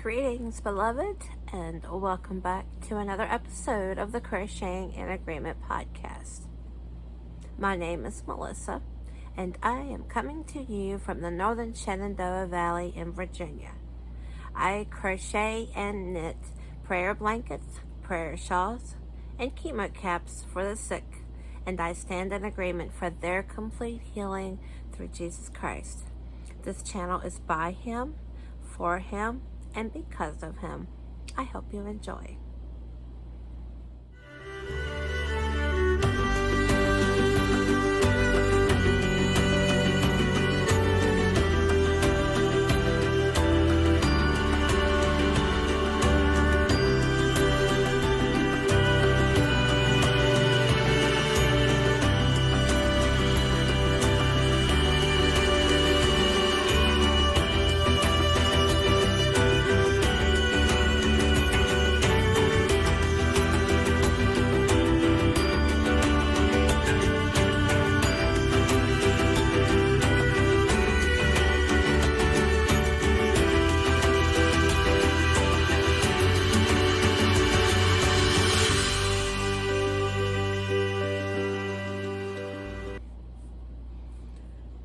Greetings, beloved, and welcome back to another episode of the Crocheting in Agreement podcast. My name is Melissa, and I am coming to you from the northern Shenandoah Valley in Virginia. I crochet and knit prayer blankets, prayer shawls, and chemo caps for the sick, and I stand in agreement for their complete healing through Jesus Christ. This channel is by Him, for Him, and because of Him. I hope you enjoy.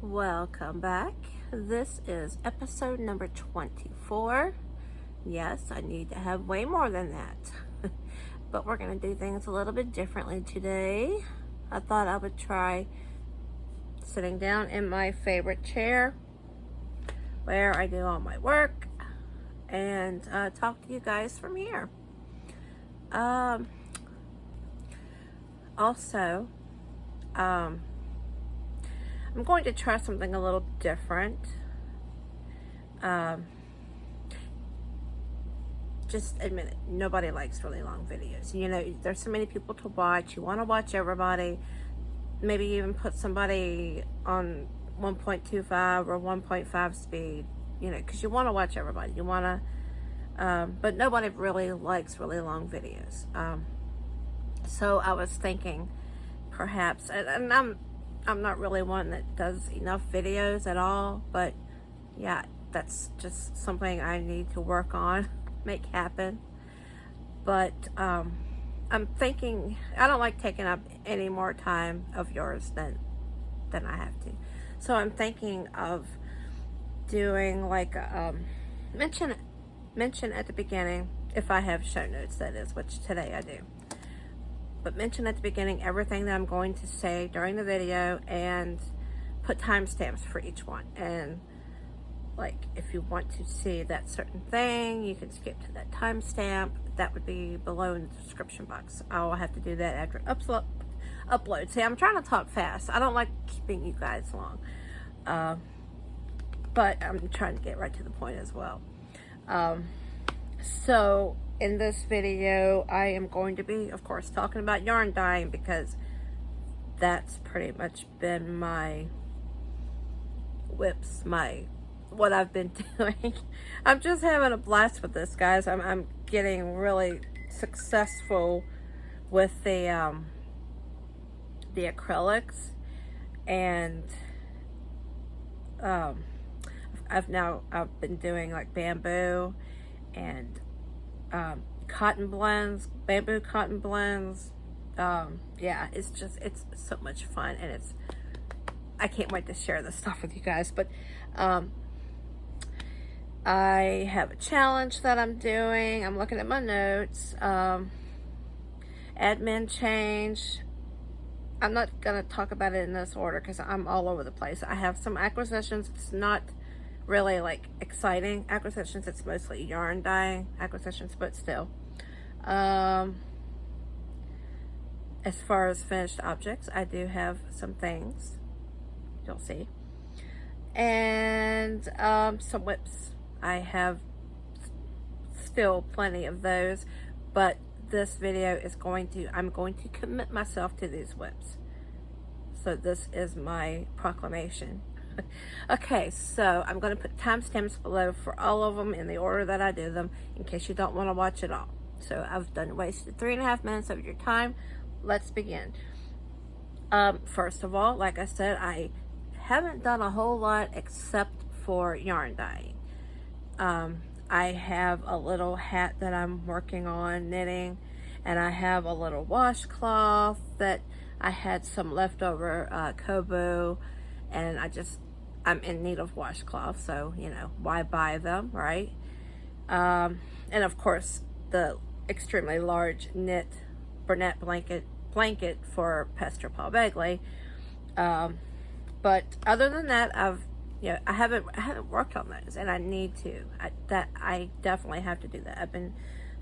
Welcome back. This is episode number 24. Yes, I need to have way more than that. But we're going to do things a little bit differently today. I thought I would try sitting down in my favorite chair where I do all my work and talk to you guys from here. I'm going to try something a little different. Just admit it, nobody likes really long videos. You know, there's so many people to watch. You want to watch everybody. Maybe even put somebody on 1.25 or 1.5 speed, you know, because you want to watch everybody. You want to, but nobody really likes really long videos. So I was thinking perhaps, and I'm not really one that does enough videos at all, but yeah, that's just something I need to work on, make happen. But I'm thinking, I don't like taking up any more time of yours than I have to. So I'm thinking of doing like mention at the beginning, if I have show notes, that is, which today I do. But mention at the beginning everything that I'm going to say during the video and put timestamps for each one. And like, if you want to see that certain thing, you can skip to that timestamp. That would be below in the description box. I'll have to do that after upload. See, I'm trying to talk fast. I don't like keeping you guys long. But I'm trying to get right to the point as well. So in this video, I am going to be, of course, talking about yarn dyeing, because that's pretty much been my what I've been doing. I'm just having a blast with this, guys. I'm getting really successful with the acrylics, and I've been doing like bamboo and cotton blends, bamboo cotton blends. Yeah, it's so much fun, and I can't wait to share this stuff with you guys. But I have a challenge that I'm doing. I'm looking at my notes. Admin change. I'm not gonna talk about it in this order because I'm all over the place. I have some acquisitions. It's not really like exciting acquisitions. It's mostly yarn dyeing acquisitions, but still. As far as finished objects, I do have some things you'll see, and some whips. I have still plenty of those, but this video is I'm going to commit myself to these whips. So this is my proclamation. Okay, so I'm going to put timestamps below for all of them in the order that I do them, in case you don't want to watch it all. So I've wasted 3.5 minutes of your time. Let's begin. First of all, like I said, I haven't done a whole lot except for yarn dyeing. I have a little hat that I'm working on knitting, and I have a little washcloth that I had some leftover kobu, and I'm in need of washcloth, so you know, why buy them, right? And of course the extremely large knit Burnett blanket for Pastor Paul Begley. But other than that, I haven't worked on those, and I need to. I definitely have to do that. I've been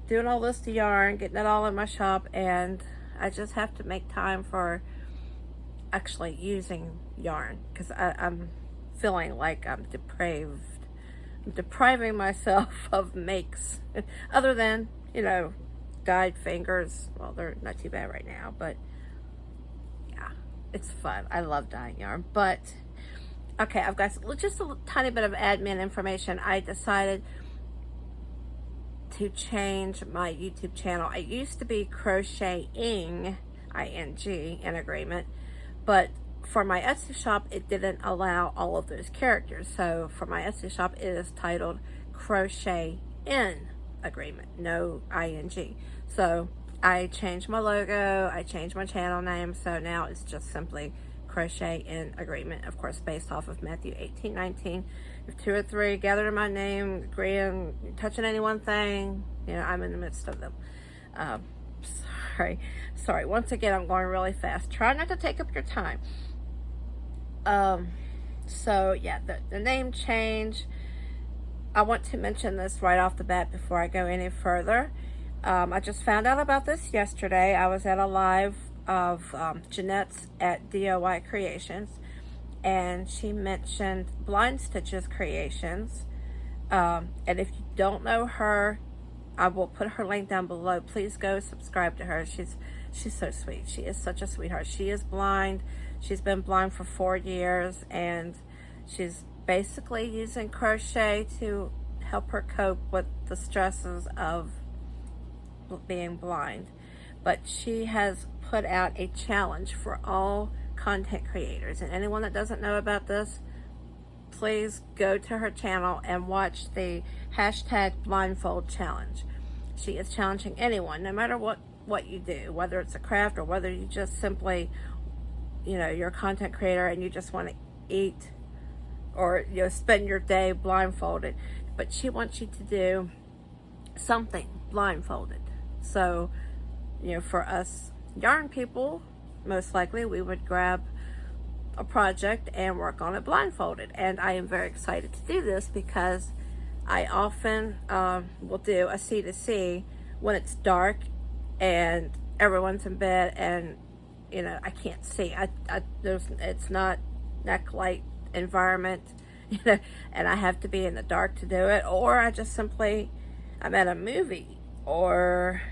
doing all this to yarn, getting it all in my shop, and I just have to make time for actually using yarn, because I'm feeling like I'm depraved. I'm depriving myself of makes, other than, you know, dyed fingers. Well, they're not too bad right now, but yeah, it's fun. I love dyeing yarn. But okay, I've got just a tiny bit of admin information. I decided to change my YouTube channel. I used to be Crocheting, I-N-G, in agreement, but for my Etsy shop, it didn't allow all of those characters. So for my Etsy shop, it is titled Crochet in Agreement, no ing. So I changed my logo, I changed my channel name, so now it's just simply Crochet in Agreement, of course based off of Matthew 18:19. If two or three gathered in my name, agreeing, touching any one thing, you know, I'm in the midst of them. Sorry, once again, I'm going really fast. Try not to take up your time. So yeah, the name change, I want to mention this right off the bat before I go any further. I just found out about this yesterday. I was at a live of Jeanette's at DIY Creations, and she mentioned Blind Stitches Creations. And if you don't know her, I will put her link down below. Please go subscribe to her. She's so sweet. She is such a sweetheart. She is blind. She's been blind for 4 years, and she's basically using crochet to help her cope with the stresses of being blind. But she has put out a challenge for all content creators, and anyone that doesn't know about this, please go to her channel and watch the #BlindfoldChallenge. She is challenging anyone, no matter what you do, whether it's a craft or whether you just simply, you know, you're a content creator and you just want to eat or, you know, spend your day blindfolded. But she wants you to do something blindfolded. So, you know, for us yarn people, most likely we would grab a project and work on it blindfolded. And I am very excited to do this because I often will do a C2C when it's dark and everyone's in bed and, you know, I can't see. It's not neck light environment, you know, and I have to be in the dark to do it, or I just simply, I'm at a movie or,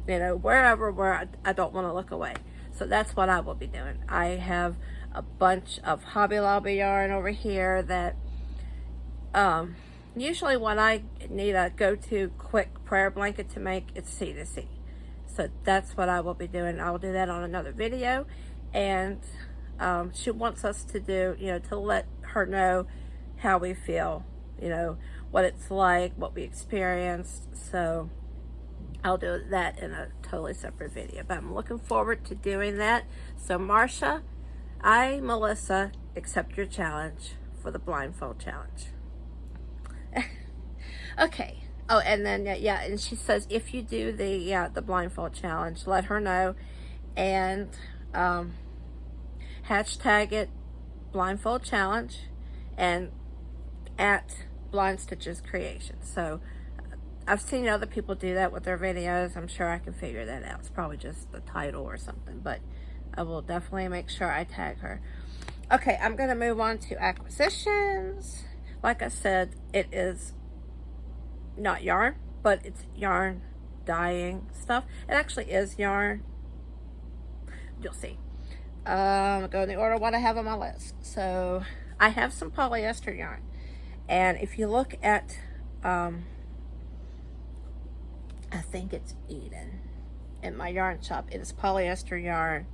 you know, wherever where I don't want to look away. So that's what I will be doing. I have a bunch of Hobby Lobby yarn over here that usually when I need a go-to quick prayer blanket to make, it's C2C. So that's what I will be doing. I'll do that on another video. And she wants us to do, you know, to let her know how we feel, you know, what it's like, what we experienced. So I'll do that in a totally separate video, but I'm looking forward to doing that. So Marcia, Melissa, accept your challenge for the Blindfold Challenge. Okay. Oh, and then yeah, and she says if you do the Blindfold Challenge, let her know, and hashtag it Blindfold Challenge and at Blind Stitches Creation. So I've seen other people do that with their videos. I'm sure I can figure that out. It's probably just the title or something, but I will definitely make sure I tag her. Okay, I'm going to move on to acquisitions. Like I said, it is not yarn, but it's yarn dyeing stuff. It actually is yarn. You'll see. I'll go in the order of what I have on my list. So I have some polyester yarn, and if you look at I think it's Eden in my yarn shop, it is polyester yarn.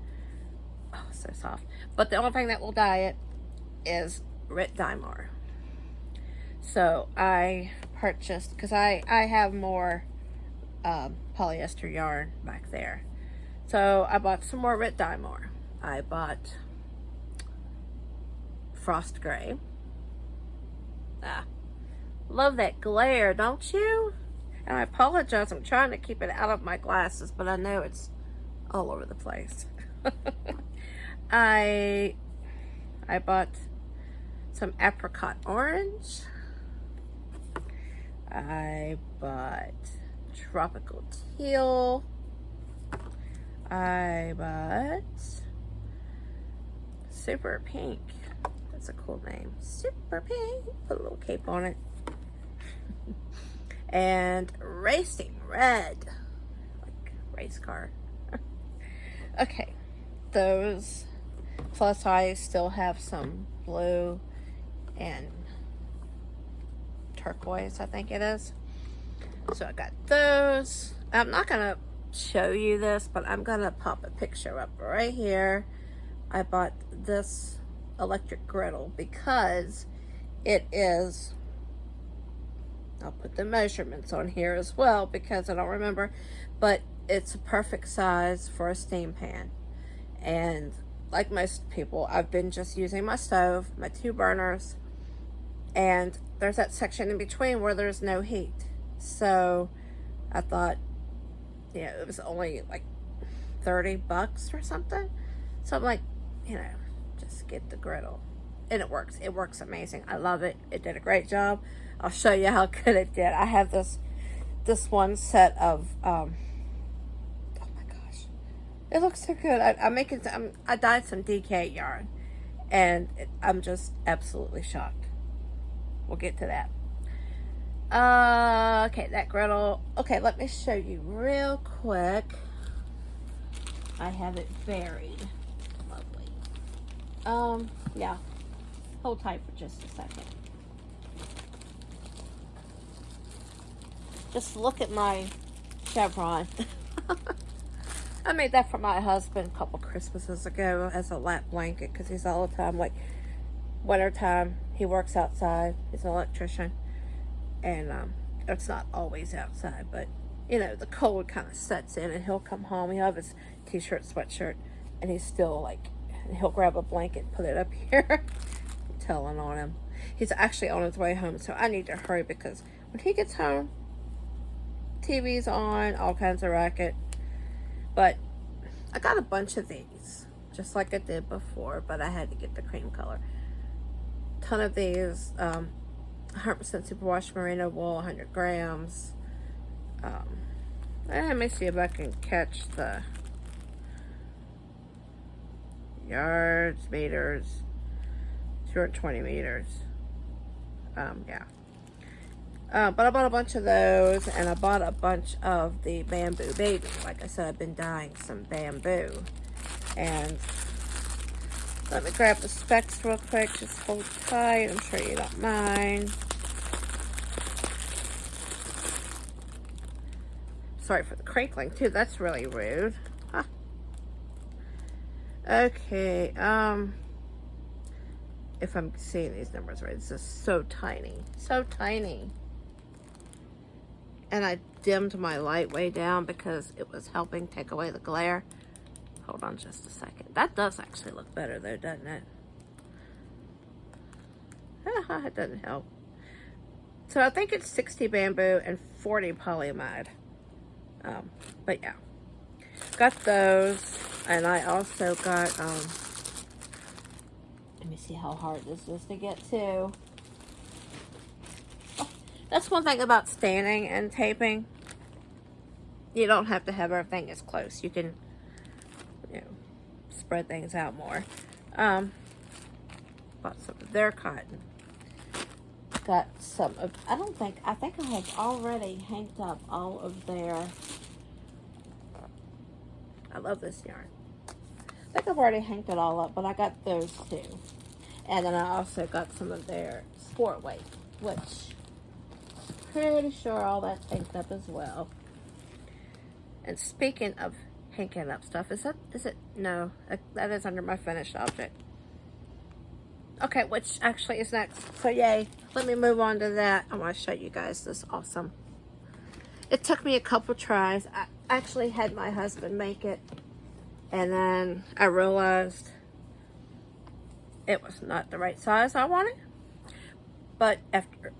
Oh, so soft. But the only thing that will dye it is Rit Dymar. So I purchased, because I have more polyester yarn back there. So I bought some more Red Dymore. I bought Frost Gray. Love that glare, don't you? And I apologize, I'm trying to keep it out of my glasses, but I know it's all over the place. I bought some apricot orange. I bought tropical teal. I bought super pink. That's a cool name. Super pink. Put a little cape on it. And racing red. Like race car. Okay. Those. Plus I still have some blue and turquoise, I think it is. So I got those. I'm not going to show you this, but I'm going to pop a picture up right here. I bought this electric griddle because it is, I'll put the measurements on here as well because I don't remember, but it's a perfect size for a steam pan. And like most people, I've been just using my stove, my 2 burners, and there's that section in between where there's no heat. So I thought, you know, it was only like $30 or something. So I'm like, you know, just get the griddle. And it works. It works amazing. I love it. It did a great job. I'll show you how good it did. I have this one set of, oh my gosh. It looks so good. I dyed some DK yarn. And I'm just absolutely shocked. We'll get to that. Okay, that griddle. Okay, let me show you real quick. I have it buried. Lovely. Yeah. Hold tight for just a second. Just look at my chevron. I made that for my husband a couple Christmases ago as a lap blanket because he's all the time, like, wintertime, he works outside. He's an electrician. And it's not always outside, but, you know, the cold kind of sets in and he'll come home. He'll have his t-shirt, sweatshirt, and he's still, like, he'll grab a blanket and put it up here. I'm telling on him. He's actually on his way home, so I need to hurry because when he gets home, TV's on, all kinds of racket. But I got a bunch of these, just like I did before, but I had to get the cream color. Ton of these, 100% superwash merino wool, 100 grams. Let me see if I can catch the yards, meters, 220 meters. Yeah. But I bought a bunch of those, and I bought a bunch of the bamboo baby. Like I said, I've been dyeing some bamboo. And let me grab the specs real quick. Just hold tight. I'm sure you don't mind. Sorry for the crinkling, too. That's really rude. Huh. Okay. If I'm seeing these numbers right, this is so tiny. So tiny. And I dimmed my light way down because it was helping take away the glare. Hold on just a second. That does actually look better though, doesn't it? It doesn't help. So I think it's 60 bamboo and 40 polyamide. But yeah. Got those. And I also got, let me see how hard this is to get to. That's one thing about standing and taping. You don't have to have everything as close. You can, you know, spread things out more. Bought some of their cotton. Got some of, I think I have already hanged up all of their, I love this yarn. I think I've already hanged it all up, but I got those too. And then I also got some of their sport weight, which pretty sure all that's hanged up as well. And speaking of hanging up stuff, is it? No, that is under my finished object. Okay, which actually is next. So yay. let me move on to that. I want to show you guys this awesome. It took me a couple tries. I actually had my husband make it, and then I realized it was not the right size I wanted. But after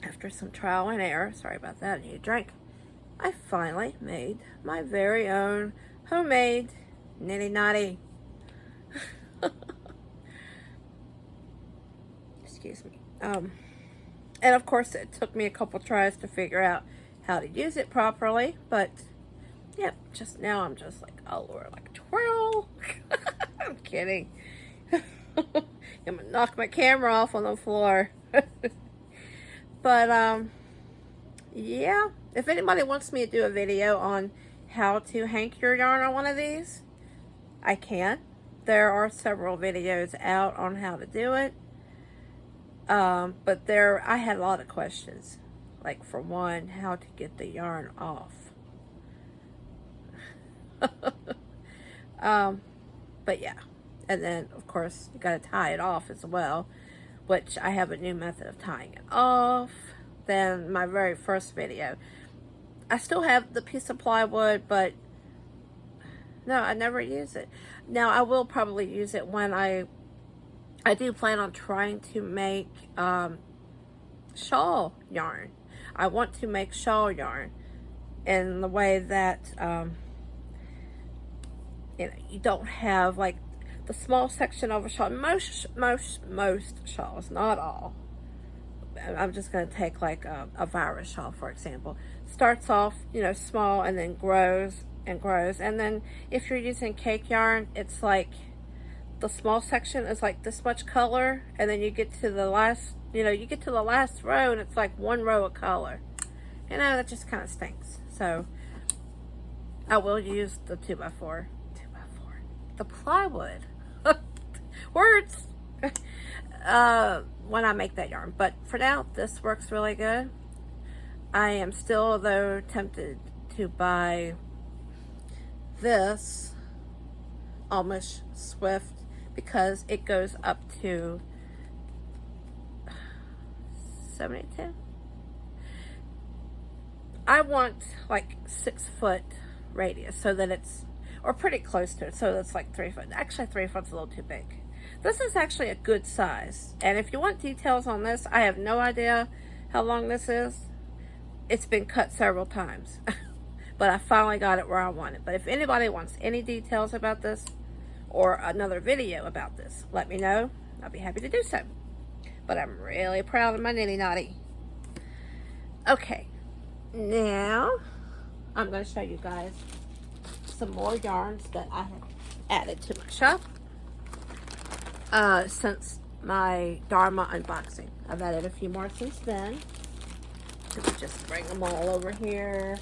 after some trial and error, sorry about that, I need a drink, I finally made my very own homemade nitty notty. Excuse me. And of course it took me a couple tries to figure out how to use it properly, but yep, just now I'm just like, oh Lord, like twirl. I'm kidding. I'm gonna knock my camera off on the floor. But yeah, if anybody wants me to do a video on how to hank your yarn on one of these, I can. There are several videos out on how to do it. But I had a lot of questions. Like, for one, how to get the yarn off. But yeah. And then, of course, you got to tie it off as well, which I have a new method of tying it off than my very first video. I still have the piece of plywood, but no, I never use it. Now, I will probably use it when I do plan on trying to make shawl yarn. I want to make shawl yarn in the way that you know, you don't have like the small section of a shawl. Most shawls, not all. I'm just going to take like a virus shawl, for example. Starts off, you know, small and then grows and grows. And then if you're using cake yarn, it's like the small section is like this much color, and then you get to the last, you know, you get to the last row and it's like one row of color. You know, that just kind of stinks. So I will use the 2x4, the plywood. Words. When I make that yarn. But for now, this works really good. I am still, though, tempted to buy this Amish Swift because it goes up to 72. I want like 6 foot radius so that it's, or pretty close to it, so that's like 3 foot. Actually, 3 foot's a little too big. This is actually a good size. And if you want details on this, I have no idea how long this is. It's been cut several times. But I finally got it where I want it. But if anybody wants any details about this or another video about this, let me know. I'll be happy to do so. But I'm really proud of my nitty notty. Okay. Now, I'm going to show you guys some more yarns that I have added to my shop. Since my Dharma unboxing. I've added a few more since then. Let me just bring them all over here.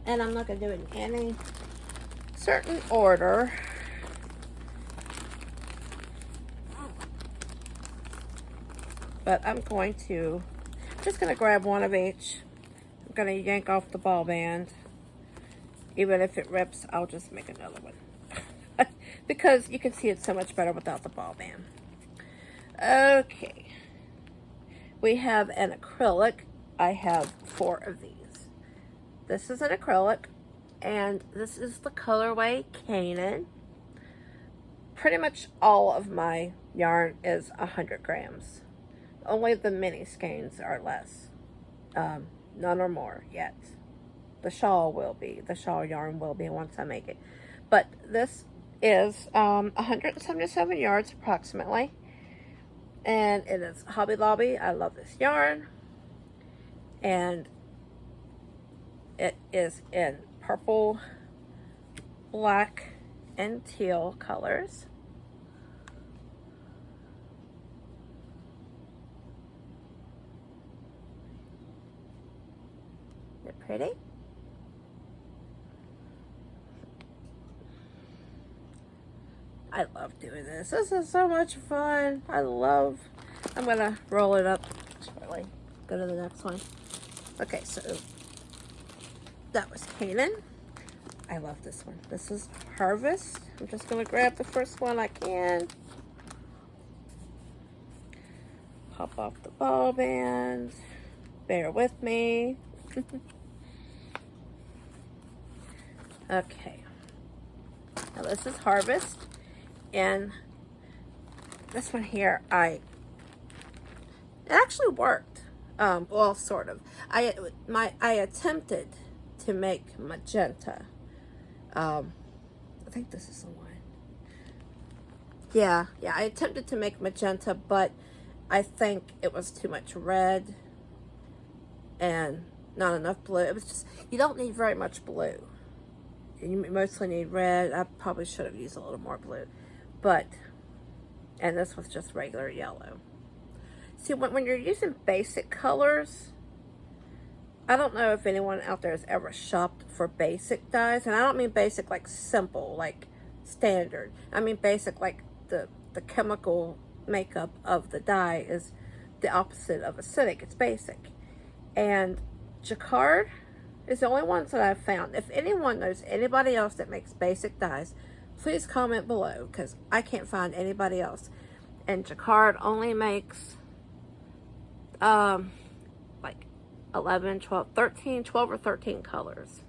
And I'm not going to do it in any certain order. But I'm just going to grab one of each. I'm going to yank off the ball band. Even if it rips, I'll just make another one. Because you can see it so much better without the ball band. Okay. We have an acrylic. I have 4 of these. This is an acrylic. And this is the colorway Canaan. Pretty much all of my yarn is 100 grams. Only the mini skeins are less. None or more yet. The shawl will be. The shawl yarn will be once I make it. But this is 177 yards approximately. And it is Hobby Lobby. I love this yarn. And it is in purple, black, and teal colors. They're pretty. I love doing this. This is so much fun. I'm gonna roll it up. Actually, go to the next one. Okay, so that was Canaan. I love this one. This is Harvest. I'm just gonna grab the first one I can. Pop off the ball band. Bear with me. Okay. Now this is Harvest, and this one here, it actually worked. Well, sort of. I attempted to make magenta. I think this is the one. Yeah, I attempted to make magenta, but I think it was too much red and not enough blue. It was just, you don't need very much blue. You mostly need red. I probably should have used a little more blue, but, and this was just regular yellow. See, when you're using basic colors, I don't know if anyone out there has ever shopped for basic dyes, and I don't mean basic like simple, like standard. I mean basic like the chemical makeup of the dye is the opposite of acidic. It's basic. And Jacquard is the only ones that I've found. If anyone knows anybody else that makes basic dyes, please comment below, because I can't find anybody else. And Jacquard only makes like 11, 12, 13, 12 or 13 colors.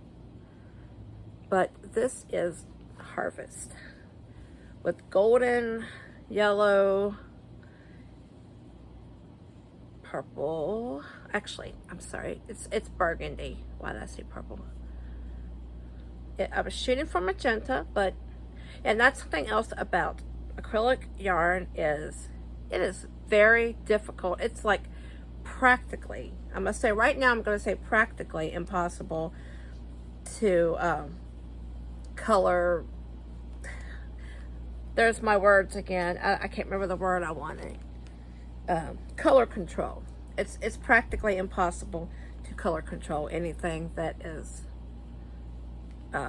But this is Harvest with golden, yellow, purple. Actually, I'm sorry, it's burgundy. Why did I say purple? I was shooting for magenta, but, and that's something else about acrylic yarn is, it is very difficult. It's like practically, I must say right now, I'm going to say practically impossible to color. There's my words again. I can't remember the word I wanted. Color control. It's practically impossible to color control anything that is, you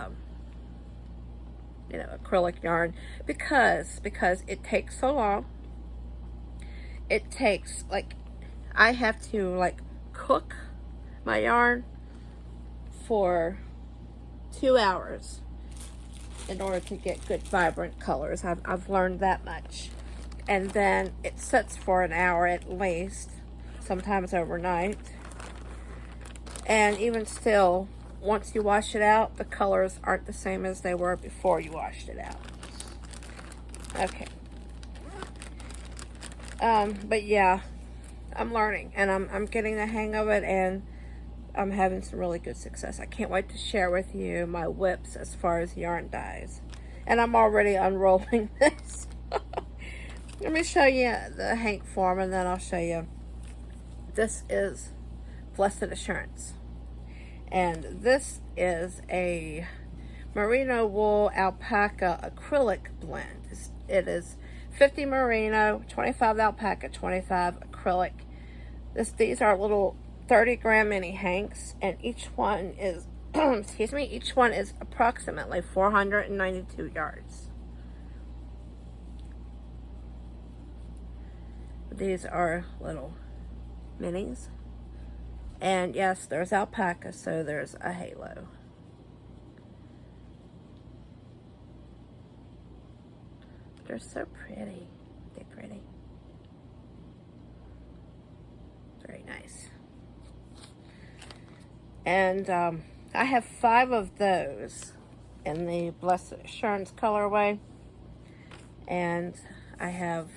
know, acrylic yarn, because it takes so long. It takes, like, I have to like cook my yarn for 2 hours in order to get good vibrant colors. I've learned that much. And then it sits for an hour at least, sometimes overnight. And even still, once you wash it out, the colors aren't the same as they were before you washed it out. Okay. But yeah, I'm learning, and I'm getting the hang of it, and I'm having some really good success. I can't wait to share with you my whips as far as yarn dyes. And I'm already unrolling this. Let me show you the Hank form, and then I'll show you. This is Blessed Assurance. And this is a merino wool alpaca acrylic blend. It is 50 merino, 25 alpaca, 25 acrylic. These are little 30-gram mini Hanks, and each one is, excuse me, each one is approximately 492 yards. These are little minis. And yes, there's alpaca, so there's a halo. They're so pretty. They're pretty. Very nice. And I have 5 of those in the Blessed Assurance colorway. And I have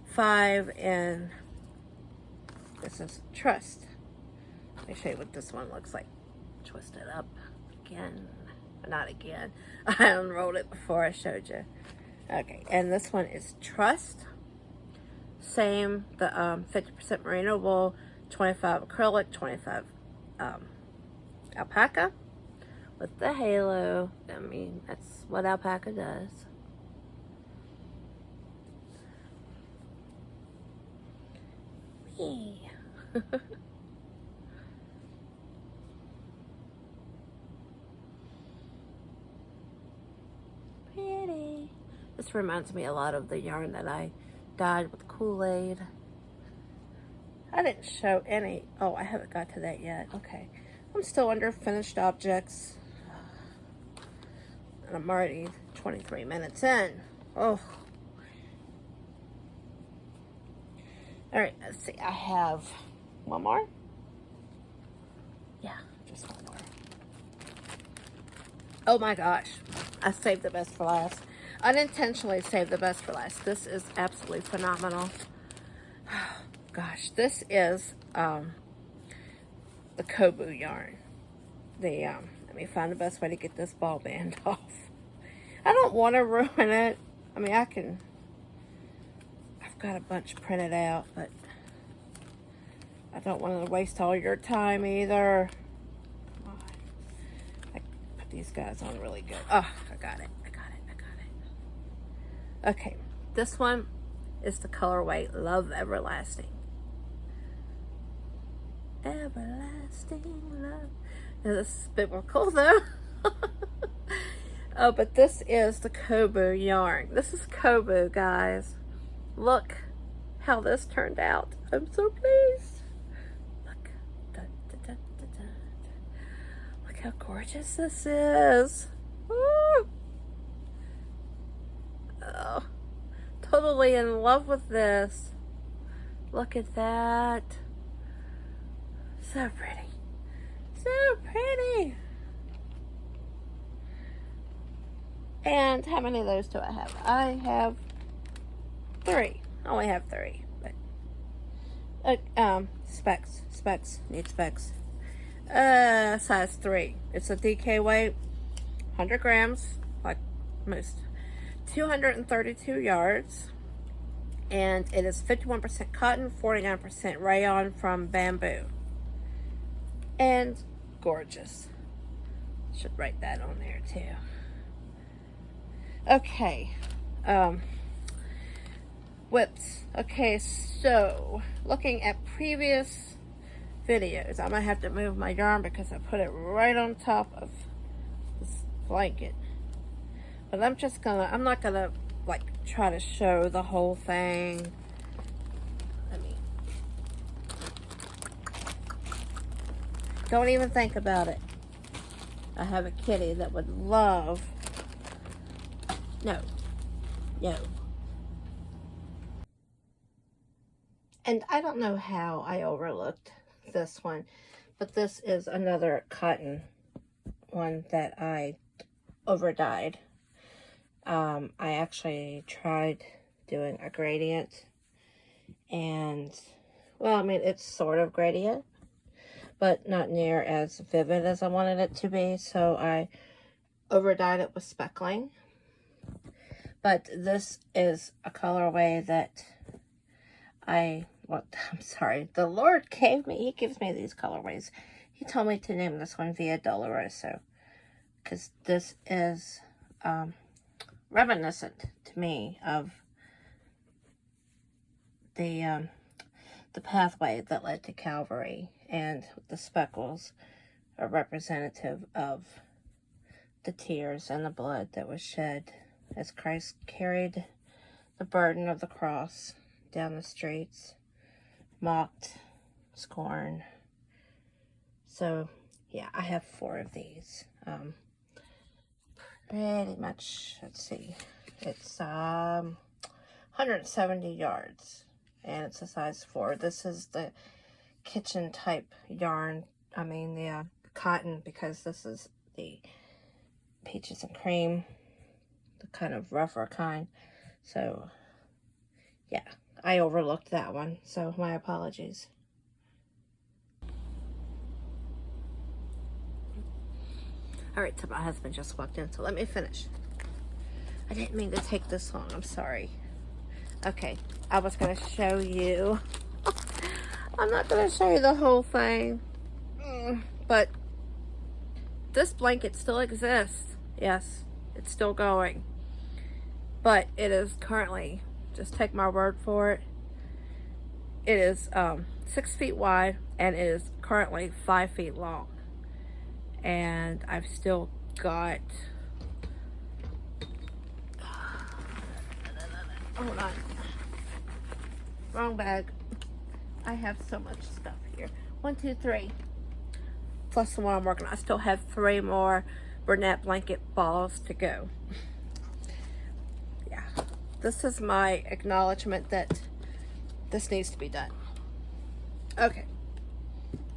5 in, this is Trust. Let me show you what this one looks like. Twist it up again. Not again. I unrolled it before I showed you. Okay, and this one is Trust. Same, the 50% merino wool, 25 acrylic, 25 alpaca with the halo. I mean, that's what alpaca does. Me. Pretty. This reminds me a lot of the yarn that I dyed with Kool-Aid. I didn't show any. Oh, I haven't got to that yet. Okay. I'm still under finished objects. And I'm already 23 minutes in. Oh. All right, let's see. I have one more. Yeah, just one more. Oh my gosh, I saved the best for last. Unintentionally saved the best for last. This is absolutely phenomenal. Gosh, this is the Kobu yarn. Let me find the best way to get this ball band off. I don't want to ruin it. I mean, I've got a bunch printed out, but I don't want to waste all your time either. Come on. I put these guys on really good. Oh, I got it. Okay, this one is the colorway Love Everlasting. Everlasting love. Now, this is biblical though. Oh, but this is the Kobu yarn. This is Kobu, guys. Look how this turned out. I'm so pleased. Look. Look how gorgeous this is. Woo! Oh, totally in love with this. Look at that. So pretty. So pretty. And how many of those do I have? I have 3. I only have 3. But specs. Need specs. Size 3. It's a DK weight, 100 grams, like most. 232 yards, and it is 51% cotton, 49% rayon from bamboo, and gorgeous. Should write that on there too. Okay, whips. Okay, so looking at previous videos, I might have to move my yarn because I put it right on top of this blanket. But I'm not gonna like try to show the whole thing. Don't even think about it. I have a kitty that would love, no. And I don't know how I overlooked this one, but this is another cotton one that I overdyed. I actually tried doing a gradient, and well, I mean, it's sort of gradient, but not near as vivid as I wanted it to be, so I overdyed it with speckling. But this is a colorway that I'm sorry, the Lord gave me. He gives me these colorways. He told me to name this one Via Doloroso, because this is reminiscent to me of the pathway that led to Calvary, and the speckles are representative of the tears and the blood that was shed as Christ carried the burden of the cross down the streets, mocked, scorned. So yeah, I have 4 of these. Pretty much, let's see, it's 170 yards, and it's a size 4. This is the kitchen type yarn, I mean the cotton, because this is the peaches and cream, the kind of rougher kind. So yeah, I overlooked that one, so my apologies. All right, so my husband just walked in, so let me finish. I didn't mean to take this long, I'm sorry. Okay, I was gonna show you. I'm not gonna show you the whole thing, but this blanket still exists. Yes, it's still going, but it is currently, just take my word for it, it is 6 feet wide, and it is currently 5 feet long. And I've still got, hold on, wrong bag. I have so much stuff here. 1, 2, 3, plus the one I'm working on. I still have 3 more Burnett blanket balls to go. Yeah, this is my acknowledgement that this needs to be done. Okay.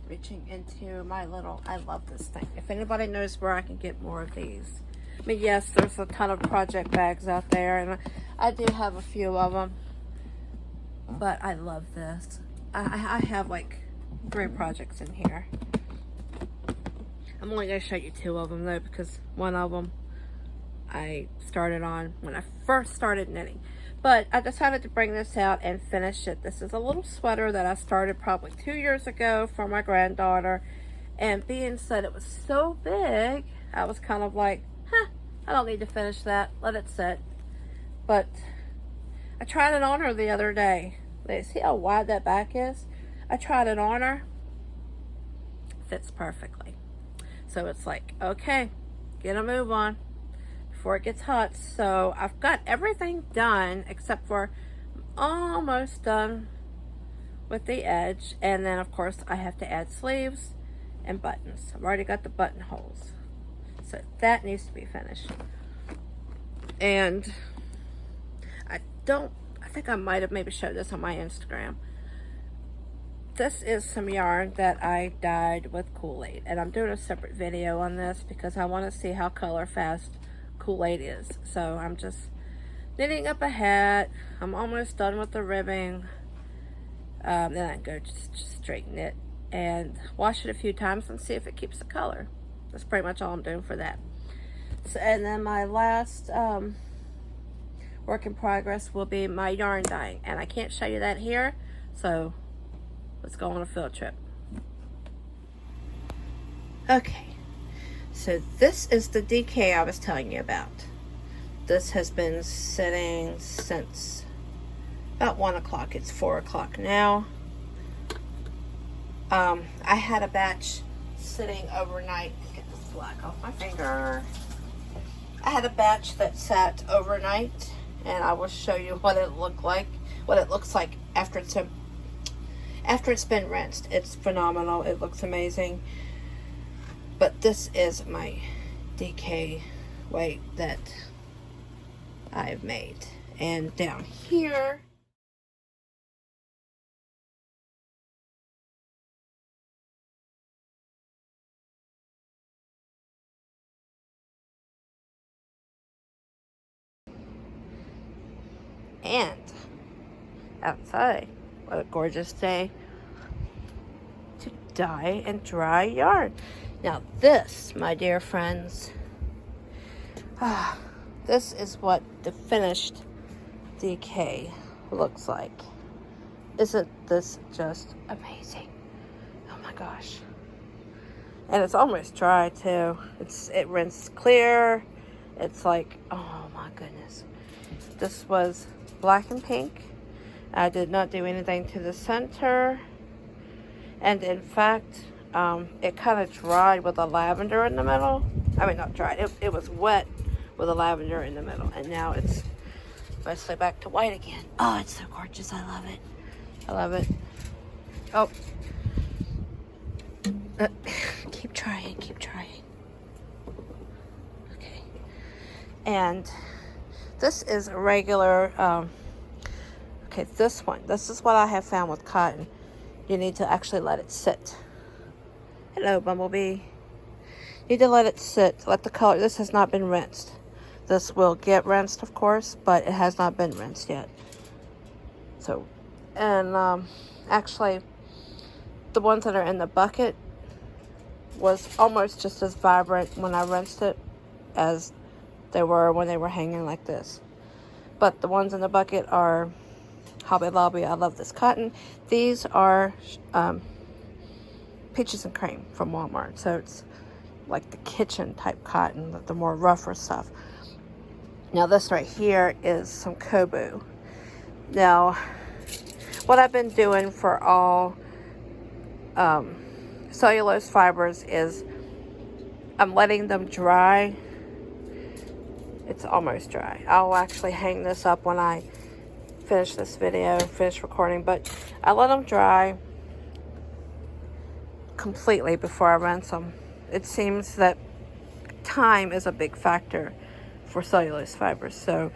Reaching into my little, I love this thing. If anybody knows where I can get more of these. I mean, yes, there's a ton of project bags out there, and I do have a few of them. But I love this. I have like 3 projects in here. I'm only going to show you 2 of them though, because one of them I started on when I first started knitting. But I decided to bring this out and finish it. This is a little sweater that I started probably 2 years ago for my granddaughter. And being said it was so big, I was kind of like, I don't need to finish that. Let it sit. But I tried it on her the other day. See how wide that back is? I tried it on her. Fits perfectly. So it's like, okay, get a move on before it gets hot. So I've got everything done except for almost done with the edge. And then of course I have to add sleeves and buttons. I've already got the buttonholes. So that needs to be finished. And I think I might have maybe showed this on my Instagram. This is some yarn that I dyed with Kool-Aid, and I'm doing a separate video on this because I want to see how color fast Kool-Aid is. So I'm just knitting up a hat. I'm almost done with the ribbing. Then I go just straight knit and wash it a few times and see if it keeps the color. That's pretty much all I'm doing for that. So, and then my last work in progress will be my yarn dyeing, and I can't show you that here, so let's go on a field trip. Okay, so this is the DK I was telling you about. This has been sitting since about 1 o'clock. It's 4 o'clock now. I had a batch sitting overnight. Get this black off my finger. I had a batch that sat overnight, and I will show you what it looks like after it's been rinsed. It's phenomenal. It looks amazing. But this is my DK weight that I've made. And down here, and outside, what a gorgeous day to dye and dry yarn. Now this, my dear friends, this is what the finished DK looks like. Isn't this just amazing? Oh my gosh. And it's almost dry too. It rinsed clear. It's like, oh my goodness. This was black and pink. I did not do anything to the center. And in fact, it kind of dried with the lavender in the middle. I mean, not dried. It was wet with the lavender in the middle. And now it's mostly back to white again. Oh, it's so gorgeous. I love it. I love it. Oh. Keep trying. Keep trying. Okay. And this is a regular, okay, this one. This is what I have found with cotton. You need to actually let it sit. Hello, Bumblebee. You need to let it sit. Let the color, this has not been rinsed. This will get rinsed, of course, but it has not been rinsed yet. So, and actually, the ones that are in the bucket was almost just as vibrant when I rinsed it as they were when they were hanging like this. But the ones in the bucket are Hobby Lobby. I love this cotton. These are Peaches and Cream from Walmart. So it's like the kitchen type cotton, the more rougher stuff. Now this right here is some Kobu. Now, what I've been doing for all cellulose fibers is I'm letting them dry. It's almost dry. I'll actually hang this up when I finish this video, finish recording, but I let them dry completely before I rinse them. It seems that time is a big factor for cellulose fibers, so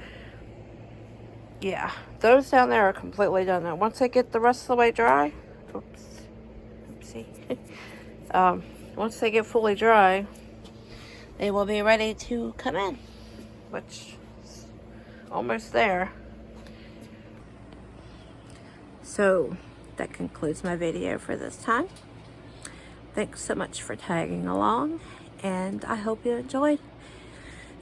yeah, those down there are completely done now. Once they get the rest of the way dry, oopsie, once they get fully dry, they will be ready to come in, which is almost there. So that concludes my video for this time. Thanks so much for tagging along, and I hope you enjoyed.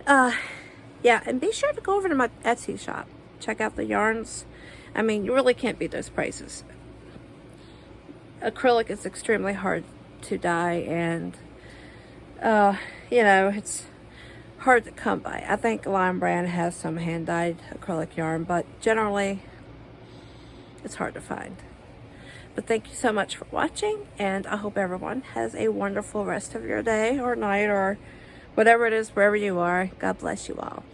Yeah, and be sure to go over to my Etsy shop. Check out the yarns. I mean, you really can't beat those prices. Acrylic is extremely hard to dye, and you know, it's hard to come by. I think Lion Brand has some hand-dyed acrylic yarn, but generally it's hard to find. But thank you so much for watching, and I hope everyone has a wonderful rest of your day or night or whatever it is, wherever you are. God bless you all.